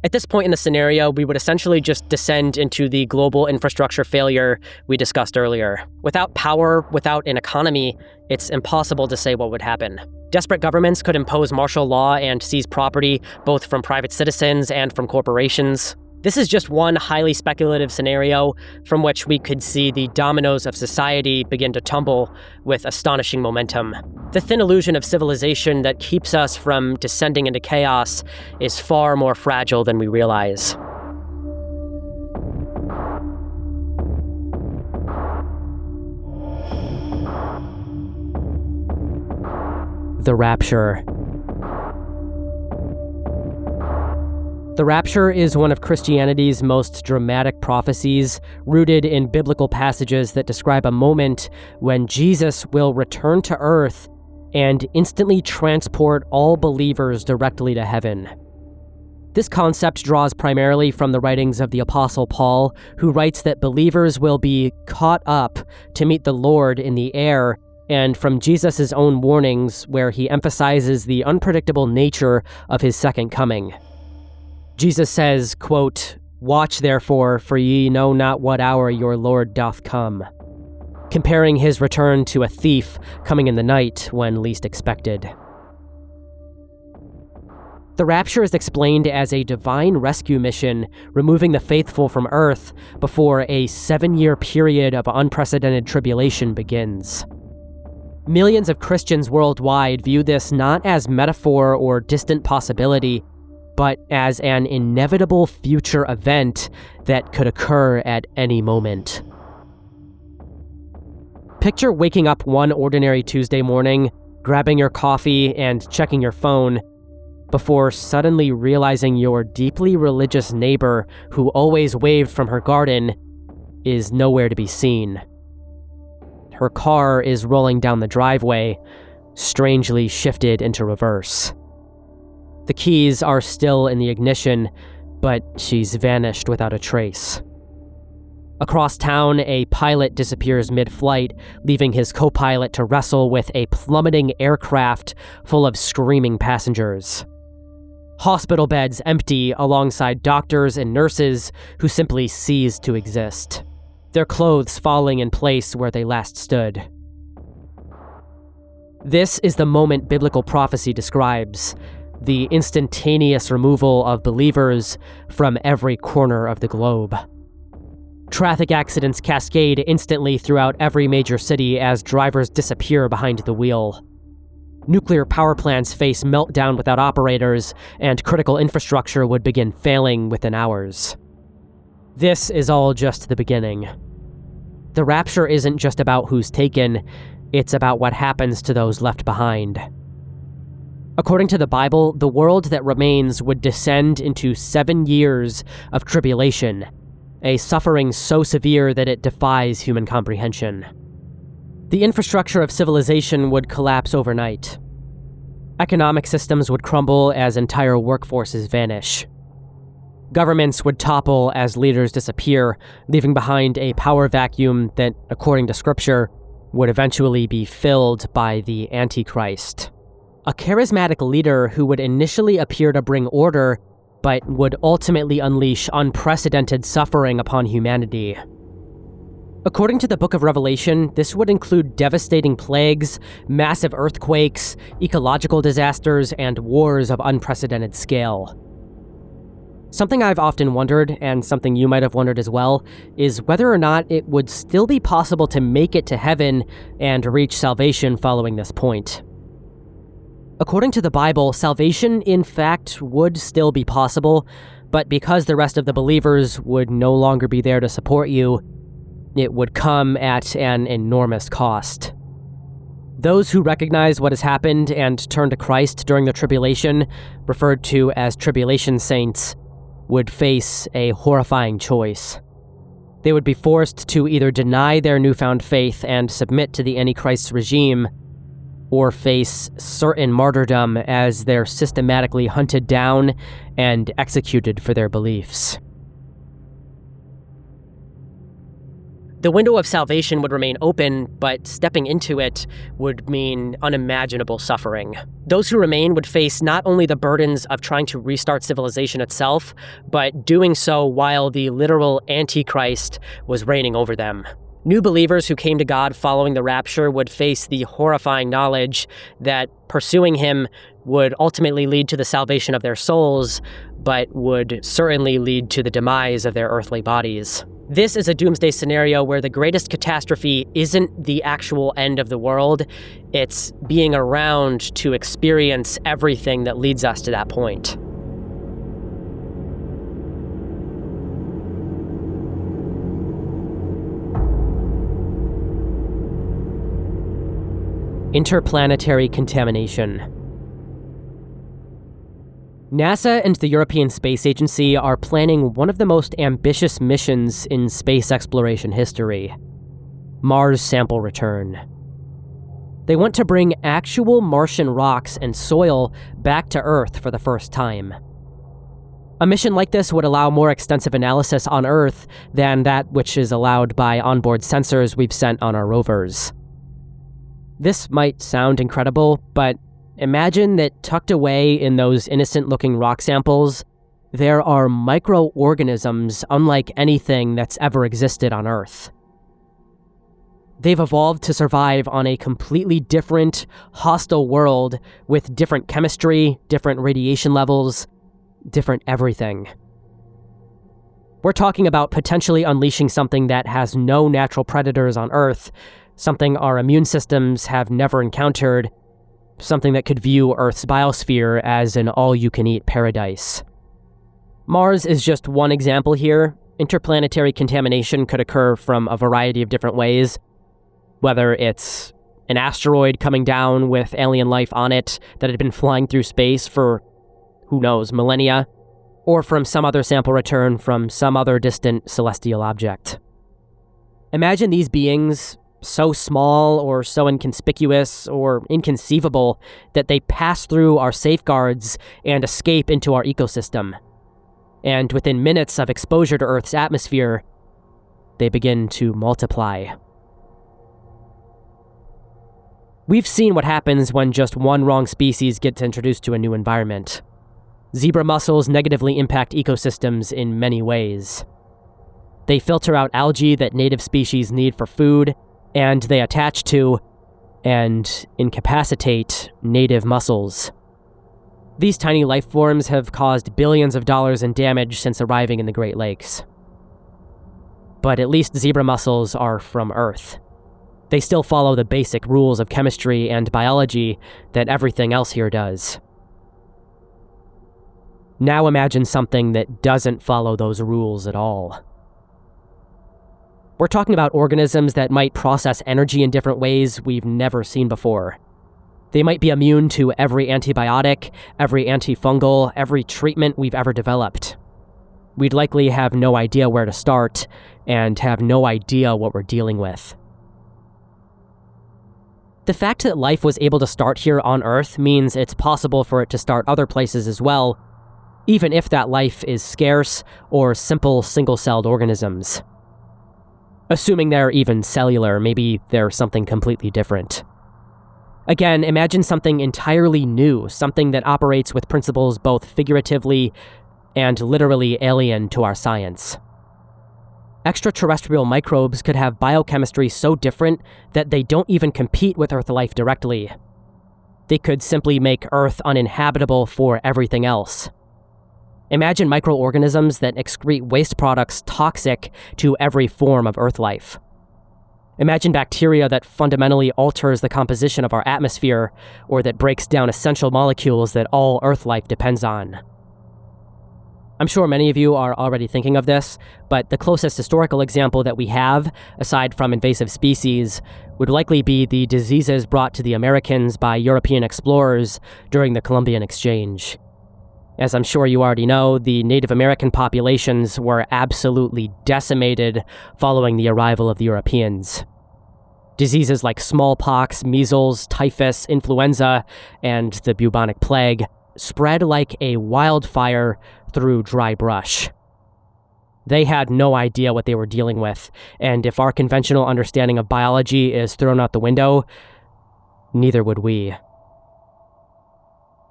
At this point in the scenario, we would essentially just descend into the global infrastructure failure we discussed earlier. Without power, without an economy, it's impossible to say what would happen. Desperate governments could impose martial law and seize property, both from private citizens and from corporations. This is just one highly speculative scenario from which we could see the dominoes of society begin to tumble with astonishing momentum. The thin illusion of civilization that keeps us from descending into chaos is far more fragile than we realize. The Rapture. The Rapture is one of Christianity's most dramatic prophecies, rooted in biblical passages that describe a moment when Jesus will return to earth and instantly transport all believers directly to heaven. This concept draws primarily from the writings of the Apostle Paul, who writes that believers will be caught up to meet the Lord in the air, and from Jesus' own warnings, where he emphasizes the unpredictable nature of his second coming. Jesus says, quote, "Watch therefore, for ye know not what hour your Lord doth come," comparing his return to a thief coming in the night when least expected. The Rapture is explained as a divine rescue mission, removing the faithful from Earth before a 7-year period of unprecedented tribulation begins. Millions of Christians worldwide view this not as metaphor or distant possibility, but as an inevitable future event that could occur at any moment. Picture waking up one ordinary Tuesday morning, grabbing your coffee and checking your phone, before suddenly realizing your deeply religious neighbor who always waved from her garden is nowhere to be seen. Her car is rolling down the driveway, strangely shifted into reverse. The keys are still in the ignition, but she's vanished without a trace. Across town, a pilot disappears mid-flight, leaving his co-pilot to wrestle with a plummeting aircraft full of screaming passengers. Hospital beds empty alongside doctors and nurses who simply cease to exist, their clothes falling in place where they last stood. This is the moment biblical prophecy describes, the instantaneous removal of believers from every corner of the globe. Traffic accidents cascade instantly throughout every major city as drivers disappear behind the wheel. Nuclear power plants face meltdown without operators, and critical infrastructure would begin failing within hours. This is all just the beginning. The Rapture isn't just about who's taken, it's about what happens to those left behind. According to the Bible, the world that remains would descend into 7 years of tribulation, a suffering so severe that it defies human comprehension. The infrastructure of civilization would collapse overnight. Economic systems would crumble as entire workforces vanish. Governments would topple as leaders disappear, leaving behind a power vacuum that, according to Scripture, would eventually be filled by the Antichrist, a charismatic leader who would initially appear to bring order, but would ultimately unleash unprecedented suffering upon humanity. According to the Book of Revelation, this would include devastating plagues, massive earthquakes, ecological disasters, and wars of unprecedented scale. Something I've often wondered, and something you might have wondered as well, is whether or not it would still be possible to make it to heaven and reach salvation following this point. According to the Bible, salvation, in fact, would still be possible, but because the rest of the believers would no longer be there to support you, it would come at an enormous cost. Those who recognize what has happened and turn to Christ during the tribulation, referred to as tribulation saints, would face a horrifying choice. They would be forced to either deny their newfound faith and submit to the Antichrist's regime, or face certain martyrdom as they're systematically hunted down and executed for their beliefs. The window of salvation would remain open, but stepping into it would mean unimaginable suffering. Those who remain would face not only the burdens of trying to restart civilization itself, but doing so while the literal Antichrist was reigning over them. New believers who came to God following the Rapture would face the horrifying knowledge that pursuing Him would ultimately lead to the salvation of their souls, but would certainly lead to the demise of their earthly bodies. This is a doomsday scenario where the greatest catastrophe isn't the actual end of the world, it's being around to experience everything that leads us to that point. Interplanetary contamination. NASA and the European Space Agency are planning one of the most ambitious missions in space exploration history: Mars sample return. They want to bring actual Martian rocks and soil back to Earth for the first time. A mission like this would allow more extensive analysis on Earth than that which is allowed by onboard sensors we've sent on our rovers. This might sound incredible, but imagine that tucked away in those innocent-looking rock samples, there are microorganisms unlike anything that's ever existed on Earth. They've evolved to survive on a completely different, hostile world with different chemistry, different radiation levels, different everything. We're talking about potentially unleashing something that has no natural predators on Earth, something our immune systems have never encountered, something that could view Earth's biosphere as an all-you-can-eat paradise. Mars is just one example here. Interplanetary contamination could occur from a variety of different ways, whether it's an asteroid coming down with alien life on it that had been flying through space for, who knows, millennia, or from some other sample return from some other distant celestial object. Imagine these beings so small or so inconspicuous or inconceivable that they pass through our safeguards and escape into our ecosystem. And within minutes of exposure to Earth's atmosphere, they begin to multiply. We've seen what happens when just one wrong species gets introduced to a new environment. Zebra mussels negatively impact ecosystems in many ways. They filter out algae that native species need for food, and they attach to and incapacitate native mussels. These tiny life forms have caused billions of dollars in damage since arriving in the Great Lakes. But at least zebra mussels are from Earth. They still follow the basic rules of chemistry and biology that everything else here does. Now imagine something that doesn't follow those rules at all. We're talking about organisms that might process energy in different ways we've never seen before. They might be immune to every antibiotic, every antifungal, every treatment we've ever developed. We'd likely have no idea where to start, and have no idea what we're dealing with. The fact that life was able to start here on Earth means it's possible for it to start other places as well, even if that life is scarce or simple single-celled organisms. Assuming they're even cellular, maybe they're something completely different. Again, imagine something entirely new, something that operates with principles both figuratively and literally alien to our science. Extraterrestrial microbes could have biochemistry so different that they don't even compete with Earth life directly. They could simply make Earth uninhabitable for everything else. Imagine microorganisms that excrete waste products toxic to every form of Earth life. Imagine bacteria that fundamentally alters the composition of our atmosphere, or that breaks down essential molecules that all Earth life depends on. I'm sure many of you are already thinking of this, but the closest historical example that we have, aside from invasive species, would likely be the diseases brought to the Americans by European explorers during the Columbian Exchange. As I'm sure you already know, the Native American populations were absolutely decimated following the arrival of the Europeans. Diseases like smallpox, measles, typhus, influenza, and the bubonic plague spread like a wildfire through dry brush. They had no idea what they were dealing with, and if our conventional understanding of biology is thrown out the window, neither would we.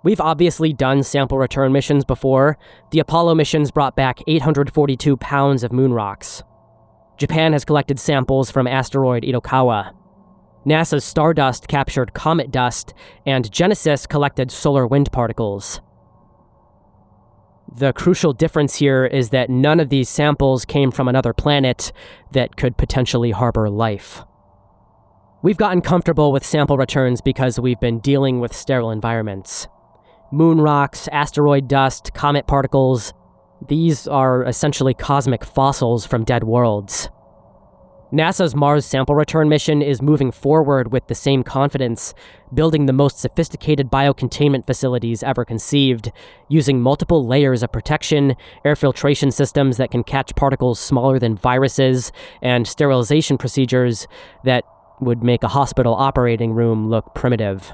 We've obviously done sample return missions before. The Apollo missions brought back 842 pounds of moon rocks. Japan has collected samples from asteroid Itokawa. NASA's Stardust captured comet dust, and Genesis collected solar wind particles. The crucial difference here is that none of these samples came from another planet that could potentially harbor life. We've gotten comfortable with sample returns because we've been dealing with sterile environments. Moon rocks, asteroid dust, comet particles, these are essentially cosmic fossils from dead worlds. NASA's Mars sample return mission is moving forward with the same confidence, building the most sophisticated biocontainment facilities ever conceived, using multiple layers of protection, air filtration systems that can catch particles smaller than viruses, and sterilization procedures that would make a hospital operating room look primitive.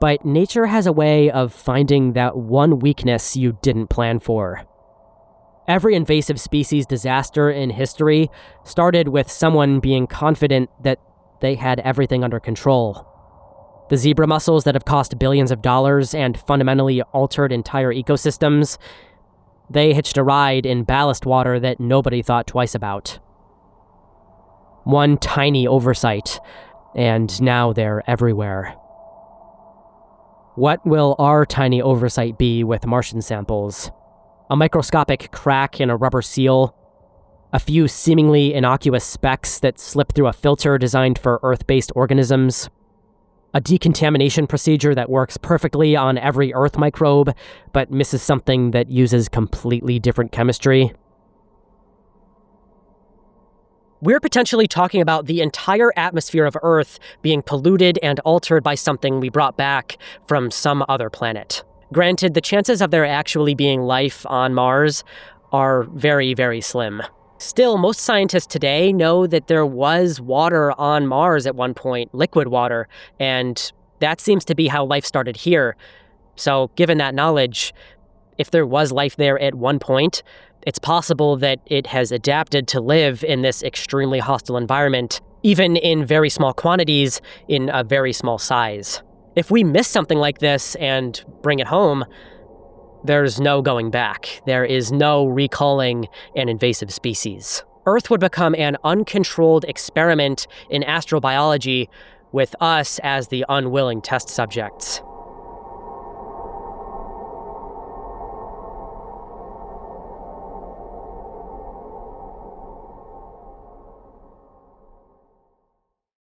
But nature has a way of finding that one weakness you didn't plan for. Every invasive species disaster in history started with someone being confident that they had everything under control. The zebra mussels that have cost billions of dollars and fundamentally altered entire ecosystems, they hitched a ride in ballast water that nobody thought twice about. One tiny oversight, and now they're everywhere. What will our tiny oversight be with Martian samples? A microscopic crack in a rubber seal, a few seemingly innocuous specks that slip through a filter designed for Earth-based organisms, a decontamination procedure that works perfectly on every Earth microbe, but misses something that uses completely different chemistry. We're potentially talking about the entire atmosphere of Earth being polluted and altered by something we brought back from some other planet. Granted, the chances of there actually being life on Mars are very, very slim. Still, most scientists today know that there was water on Mars at one point, liquid water, and that seems to be how life started here. So, given that knowledge, if there was life there at one point, it's possible that it has adapted to live in this extremely hostile environment, even in very small quantities, in a very small size. If we miss something like this and bring it home, there's no going back. There is no recalling an invasive species. Earth would become an uncontrolled experiment in astrobiology with us as the unwilling test subjects.